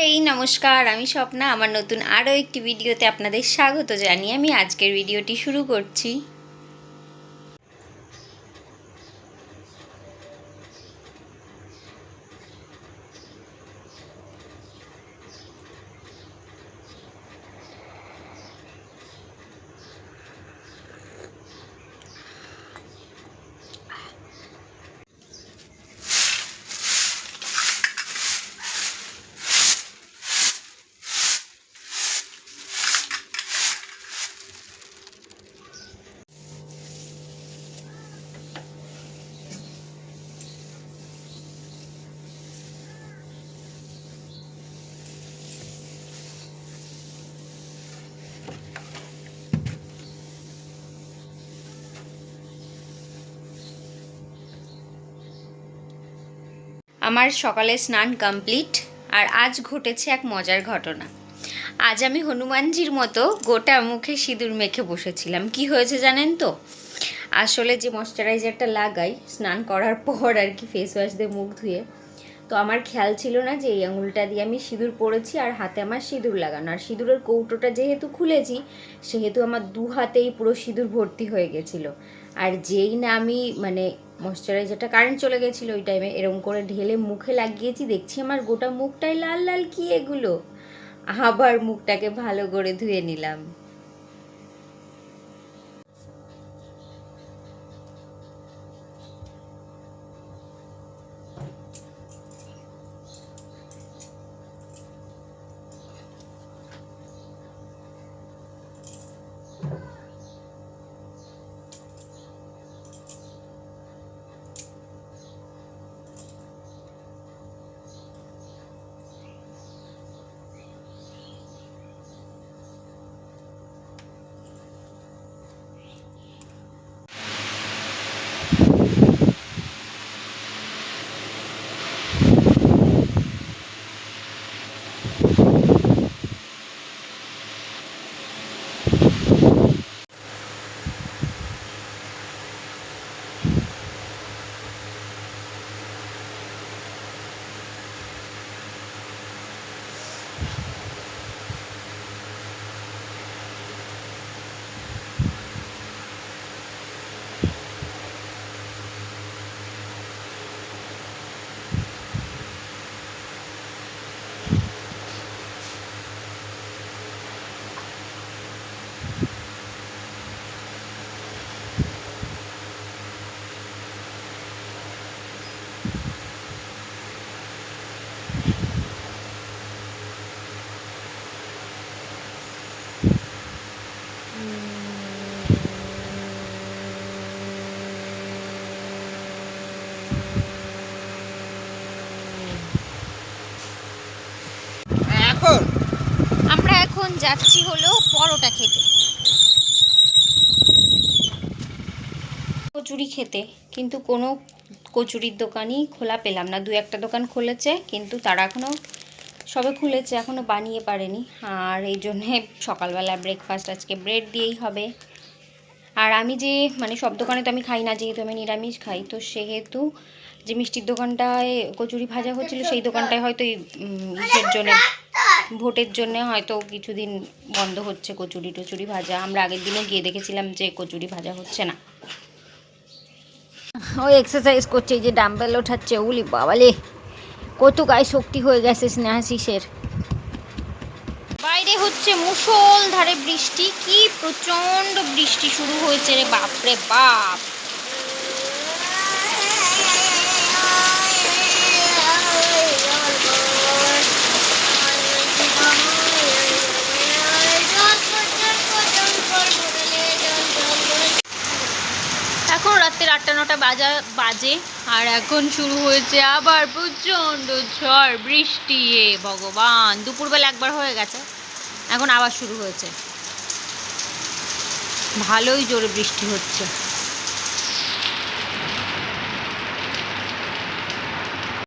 এই নমস্কার, আমি স্বপ্না। আমার নতুন আরও একটি ভিডিওতে আপনাদের স্বাগত জানিয়ে আমি আজকের ভিডিওটি শুরু করছি। আমার সকালে স্নান কমপ্লিট, আর আজ ঘটেছে এক মজার ঘটনা। আজ আমি হনুমানজির মতো গোটা মুখে সিঁদুর মেখে বসেছিলাম। কি হয়েছে জানেন তো? আসলে যে ময়শ্চারাইজারটা লাগাই স্নান করার পর আর কি, ফেস ওয়াশ দিয়ে মুখ ধুয়ে, তো আমার খেয়াল ছিল না যে এই আঙুলটা দিয়ে আমি সিঁদুর পরেছি আর হাতে আমার সিঁদুর লাগানো। আর সিঁদুরের কৌটোটা যেহেতু খুলেছি, সেহেতু আমার দু হাতেই পুরো সিঁদুর ভর্তি হয়ে গেছিলো। আর যেই না আমি ময়শ্চারাইজারটা, কারেন্ট চলে গেছিলো ওই টাইমে, এরকম করে ঢেলে মুখে লাগিয়েছি, দেখছি আমার গোটা মুখটাই লাল লাল। কি এগুলো! আবার মুখটাকে ভালো করে ধুয়ে নিলাম। আমরা এখন যাচ্ছি হলো পরোটা খেতে, কচুরি খেতে। কিন্তু কোনো কচুরির দোকানই খোলা পেলাম না। দু একটা দোকান খুলেছে, কিন্তু তারা এখনও সবে খুলেছে, এখনও বানিয়ে পারেনি। আর এই জন্যে সকালবেলা ব্রেকফাস্ট আজকে ব্রেড দিয়েই হবে। আর আমি যে সব দোকানে তো আমি খাই না, যেহেতু আমি নিরামিষ খাই, তো সেহেতু যে মিষ্টির দোকানটায় কচুরি ভাজা হচ্ছিলো, সেই দোকানটায় হয়তো ইসের জন্যে, ভোটের জন্য হয়তো কিছুদিন বন্ধ হচ্ছে কচুরি টচুরি ভাজা। আমরা আগের দিনও গিয়ে দেখেছিলাম যে কচুরি ভাজা হচ্ছে না। ও এক্সারসাইজ করছে, এই যে ডাম্বেল ওঠাচ্ছে। উলি বাবালে, কত গায়ে শক্তি হয়ে গেছে স্নেহাশিসের। বাইরে হচ্ছে মুষলধারে বৃষ্টি। কি প্রচণ্ড বৃষ্টি শুরু হয়েছে রে বাপরে বাপ। এখন রাত্রে 8-9 বাজে, আর এখন শুরু হয়েছে আবার প্রচণ্ড ঝড় বৃষ্টি। হে ভগবান, দুপুরবেলা একবার হয়ে গেছে, এখন আবার শুরু হয়েছে। ভালোই জোরে বৃষ্টি হচ্ছে।